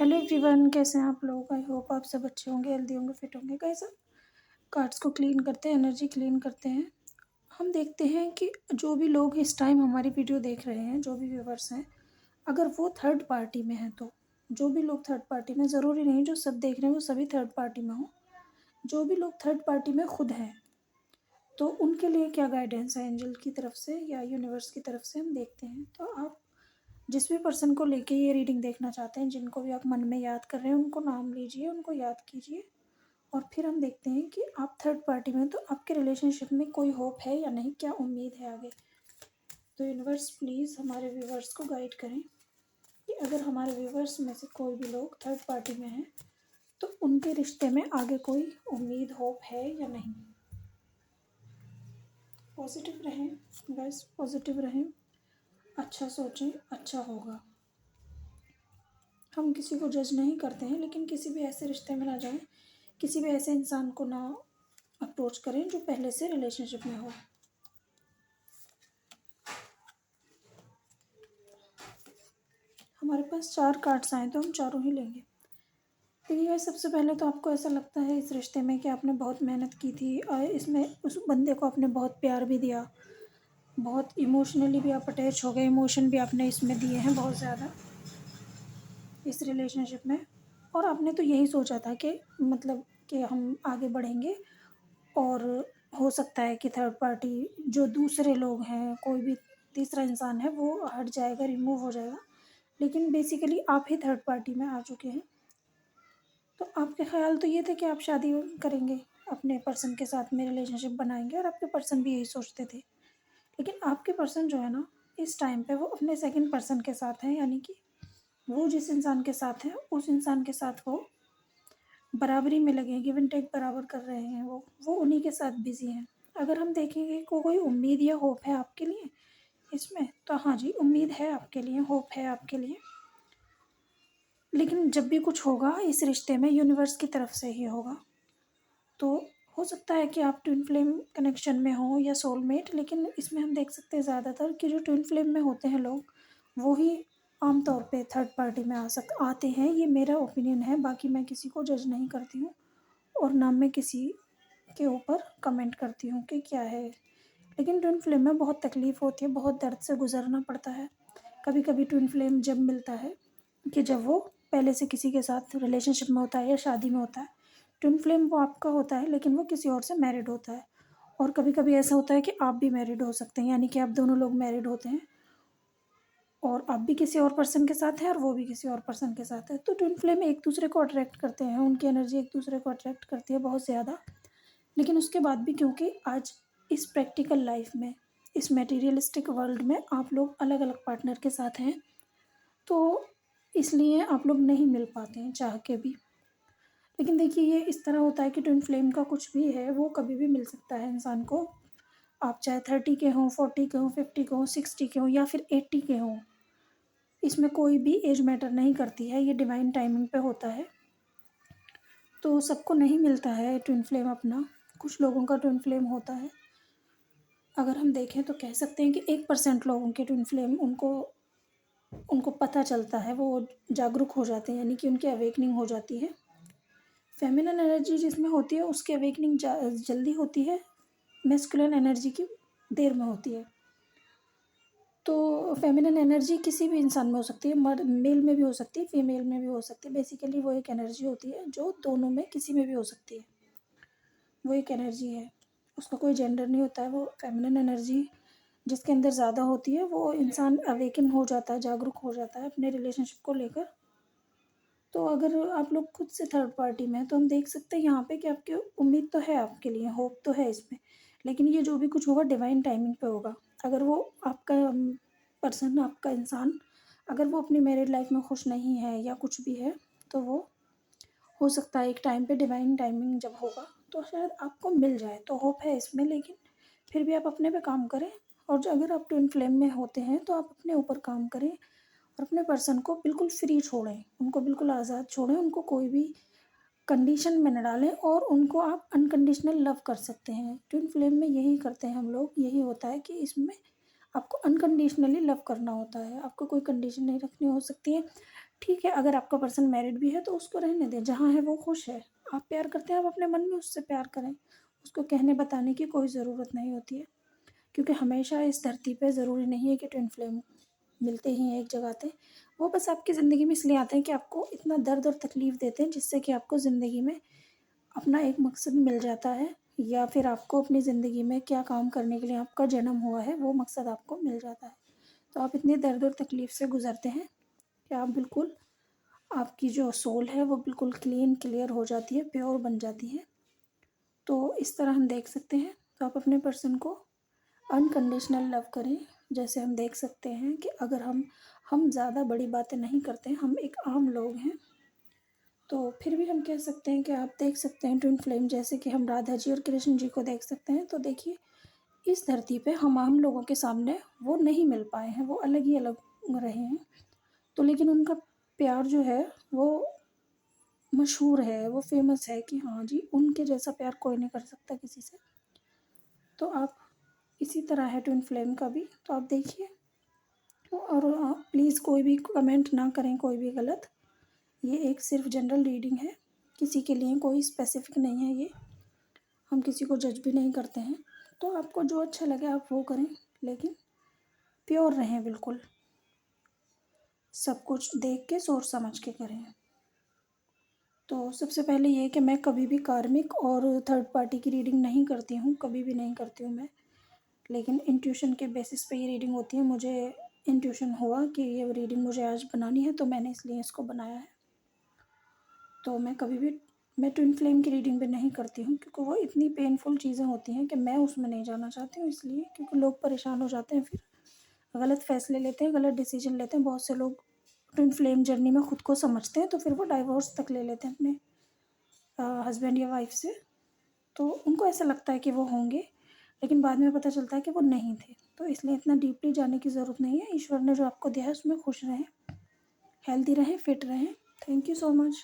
Hello everyone, कैसे हैं आप लोग। आई होप आप सब अच्छे होंगे, हेल्दी होंगे, फिट होंगे। गाइस, कार्ड्स को क्लीन करते हैं, एनर्जी क्लीन करते हैं। हम देखते हैं कि जो भी लोग इस टाइम हमारी वीडियो देख रहे हैं, जो भी व्यूवर्स हैं, अगर वो थर्ड पार्टी में हैं तो जो भी लोग थर्ड पार्टी में, ज़रूरी नहीं जो सब देख रहे हैं वो सभी थर्ड पार्टी में हो, जो भी लोग थर्ड पार्टी में खुद हैं, तो उनके लिए क्या गाइडेंस है एंजल की तरफ से या यूनिवर्स की तरफ से, हम देखते हैं। तो आप जिस भी पर्सन को लेके ये रीडिंग देखना चाहते हैं, जिनको भी आप मन में याद कर रहे हैं, उनको नाम लीजिए, उनको याद कीजिए, और फिर हम देखते हैं कि आप थर्ड पार्टी में, तो आपके रिलेशनशिप में कोई होप है या नहीं, क्या उम्मीद है आगे। तो यूनिवर्स प्लीज़ हमारे व्यूवर्स को गाइड करें कि अगर हमारे व्यूवर्स में से कोई भी लोग थर्ड पार्टी में हैं तो उनके रिश्ते में आगे कोई उम्मीद, होप है या नहीं। पॉजिटिव रहें गाइस, पॉजिटिव रहें, अच्छा सोचें, अच्छा होगा। हम किसी को जज नहीं करते हैं, लेकिन किसी भी ऐसे रिश्ते में ना जाएं, किसी भी ऐसे इंसान को ना अप्रोच करें जो पहले से रिलेशनशिप में हो। हमारे पास 4 कार्ड्स आए तो हम चारों ही लेंगे। देखिए गाइस, सबसे पहले तो आपको ऐसा लगता है इस रिश्ते में कि आपने बहुत मेहनत की थी और इसमें उस बंदे को आपने बहुत प्यार भी दिया, बहुत इमोशनली भी आप अटैच हो गए, इमोशन भी आपने इसमें दिए हैं बहुत ज़्यादा इस रिलेशनशिप में। और आपने तो यही सोचा था कि मतलब कि हम आगे बढ़ेंगे और हो सकता है कि थर्ड पार्टी जो दूसरे लोग हैं, कोई भी तीसरा इंसान है, वो हट जाएगा, रिमूव हो जाएगा। लेकिन बेसिकली आप ही थर्ड पार्टी में आ चुके हैं। तो आपके ख्याल तो ये थे कि आप शादी करेंगे, अपने पर्सन के साथ में रिलेशनशिप बनाएंगे, और आपके पर्सन भी यही सोचते थे। लेकिन आपके पर्सन जो है ना, इस टाइम पे वो अपने सेकंड पर्सन के साथ हैं, यानी कि वो जिस इंसान के साथ है उस इंसान के साथ वो बराबरी में लगे हैं, गिव एंड टेक बराबर कर रहे हैं, वो उन्हीं के साथ बिजी हैं। अगर हम देखेंगे कोई उम्मीद या होप है आपके लिए इसमें, तो हाँ जी, उम्मीद है आपके लिए, होप है आपके लिए। लेकिन जब भी कुछ होगा इस रिश्ते में यूनिवर्स की तरफ से ही होगा। तो हो सकता है कि आप ट्विन फ्लेम कनेक्शन में हो या सोलमेट, लेकिन इसमें हम देख सकते हैं ज़्यादातर कि जो ट्विन फ्लेम में होते हैं लोग, वो ही आमतौर पे थर्ड पार्टी में आते हैं। ये मेरा ओपिनियन है, बाकी मैं किसी को जज नहीं करती हूँ और ना मैं किसी के ऊपर कमेंट करती हूँ कि क्या है। लेकिन ट्विन फ्लेम में बहुत तकलीफ़ होती है, बहुत दर्द से गुजरना पड़ता है। कभी कभी ट्विन फ्लेम जब मिलता है कि जब वो पहले से किसी के साथ रिलेशनशिप में होता है या शादी में होता है, ट्विन फ्लेम वो आपका होता है लेकिन वो किसी और से मैरिड होता है। और कभी कभी ऐसा होता है कि आप भी मैरिड हो सकते हैं, यानी कि आप दोनों लोग मैरिड होते हैं और आप भी किसी और पर्सन के साथ हैं और वो भी किसी और पर्सन के साथ है। तो ट्विन फ्लेम एक दूसरे को अट्रैक्ट करते हैं, उनकी एनर्जी एक दूसरे को अट्रैक्ट करती है बहुत ज़्यादा। लेकिन उसके बाद भी क्योंकि आज इस प्रैक्टिकल लाइफ में, इस मटेरियलिस्टिक वर्ल्ड में आप लोग अलग अलग पार्टनर के साथ हैं, तो इसलिए आप लोग नहीं मिल पाते हैं चाह के भी। लेकिन देखिए, ये इस तरह होता है कि ट्विन फ्लेम का कुछ भी है वो कभी भी मिल सकता है इंसान को। आप चाहे 30 के हों, 40 के हों, 50 के हों, 60 के हों या फिर 80 के हों, इसमें कोई भी एज मैटर नहीं करती है, ये डिवाइन टाइमिंग पे होता है। तो सबको नहीं मिलता है ट्विन फ्लेम अपना, कुछ लोगों का ट्विन फ्लेम होता है। अगर हम देखें तो कह सकते हैं कि 1% लोगों के ट्विन फ्लेम उनको उनको पता चलता है, वो जागरूक हो जाते हैं, यानी कि उनकी अवेकनिंग हो जाती है। फेमिनिन एनर्जी जिसमें होती है उसकी अवेकनिंग जल्दी होती है, मैस्कुलिन एनर्जी की देर में होती है। तो फेमिनिन एनर्जी किसी भी इंसान में हो सकती है, मर्द मेल में भी हो सकती है, फीमेल में भी हो सकती है। बेसिकली वो एक एनर्जी होती है जो दोनों में किसी में भी हो सकती है, वो एक एनर्जी है, उसका कोई जेंडर नहीं होता है। वो फेमिनिन एनर्जी जिसके अंदर ज़्यादा होती है, वो इंसान अवेकन हो जाता है, जागरूक हो जाता है अपने रिलेशनशिप को लेकर। तो अगर आप लोग खुद से थर्ड पार्टी में हैं तो हम देख सकते हैं यहाँ पे कि आपकी उम्मीद तो है, आपके लिए होप तो है इसमें, लेकिन ये जो भी कुछ होगा डिवाइन टाइमिंग पे होगा। अगर वो आपका पर्सन, आपका इंसान, अगर वो अपनी मैरिड लाइफ में खुश नहीं है या कुछ भी है, तो वो हो सकता है एक टाइम पे डिवाइन टाइमिंग जब होगा तो शायद आपको मिल जाए। तो होप है इसमें, लेकिन फिर भी आप अपने पे काम करें। और जो अगर आप ट्विन फ्लेम में होते हैं तो आप अपने ऊपर काम करें और अपने पर्सन को बिल्कुल फ्री छोड़ें, उनको बिल्कुल आज़ाद छोड़ें, उनको कोई भी कंडीशन में न डालें, और उनको आप अनकंडीशनल लव कर सकते हैं। ट्विन फ्लेम में यही करते हैं हम लोग, यही होता है कि इसमें आपको अनकंडीशनली लव करना होता है, आपको कोई कंडीशन नहीं रखनी हो सकती है। ठीक है, अगर आपका पर्सन मैरिड भी है तो उसको रहने दें, जहाँ है वो खुश है। आप प्यार करते हैं, आप अपने मन में उससे प्यार करें। उसको कहने बताने की कोई ज़रूरत नहीं होती है, क्योंकि हमेशा इस धरती पे ज़रूरी नहीं है कि ट्विन फ्लेम मिलते ही हैं एक जगह पे। वो बस आपकी ज़िंदगी में इसलिए आते हैं कि आपको इतना दर्द और तकलीफ़ देते हैं, जिससे कि आपको ज़िंदगी में अपना एक मकसद मिल जाता है, या फिर आपको अपनी ज़िंदगी में क्या काम करने के लिए आपका जन्म हुआ है, वो मकसद आपको मिल जाता है। तो आप इतनी दर्द और तकलीफ़ से गुज़रते हैं कि आप बिल्कुल, आपकी जो सोल है वो बिल्कुल क्लीन क्लियर हो जाती है, प्योर बन जाती है। तो इस तरह हम देख सकते हैं। तो आप अपने पर्सन को अनकंडीशनल लव करें। जैसे हम देख सकते हैं कि अगर हम ज़्यादा बड़ी बातें नहीं करते हैं, हम एक आम लोग हैं, तो फिर भी हम कह सकते हैं कि आप देख सकते हैं ट्विन फ्लेम, जैसे कि हम राधा जी और कृष्ण जी को देख सकते हैं। तो देखिए, इस धरती पे हम आम लोगों के सामने वो नहीं मिल पाए हैं, वो अलग ही अलग रहे हैं। तो लेकिन उनका प्यार जो है वो मशहूर है, वो फ़ेमस है कि हाँ जी, उनके जैसा प्यार कोई नहीं कर सकता किसी से। तो आप, इसी तरह है ट्विन फ्लेम का भी, तो आप देखिए। और प्लीज़ कोई भी कमेंट ना करें, कोई भी गलत। ये एक सिर्फ जनरल रीडिंग है, किसी के लिए कोई स्पेसिफिक नहीं है ये। हम किसी को जज भी नहीं करते हैं। तो आपको जो अच्छा लगे आप वो करें, लेकिन प्योर रहें बिल्कुल। सब कुछ देख के सोच समझ के करें। तो सबसे पहले ये कि मैं कभी भी कार्मिक और थर्ड पार्टी की रीडिंग नहीं करती हूँ, कभी भी नहीं करती हूँ मैं। लेकिन इंट्यूशन के बेसिस पे ये रीडिंग होती है। मुझे इंट्यूशन हुआ कि ये रीडिंग मुझे आज बनानी है, तो मैंने इसलिए इसको बनाया है। तो मैं कभी भी, मैं ट्विन फ्लेम की रीडिंग भी नहीं करती हूँ, क्योंकि वो इतनी पेनफुल चीज़ें होती हैं कि मैं उसमें नहीं जाना चाहती हूँ। इसलिए क्योंकि लोग परेशान हो जाते हैं, फिर गलत फ़ैसले लेते हैं, गलत डिसीजन लेते हैं। बहुत से लोग ट्विन फ्लेम जर्नी में खुद को समझते हैं, तो फिर वो डाइवोर्स तक ले लेते हैं अपने हस्बैंड या वाइफ से। तो उनको ऐसा लगता है कि वो होंगे, लेकिन बाद में पता चलता है कि वो नहीं थे। तो इसलिए इतना डीपली जाने की ज़रूरत नहीं है। ईश्वर ने जो आपको दिया है उसमें खुश रहें, हेल्दी रहें, फिट रहें। Thank you so much.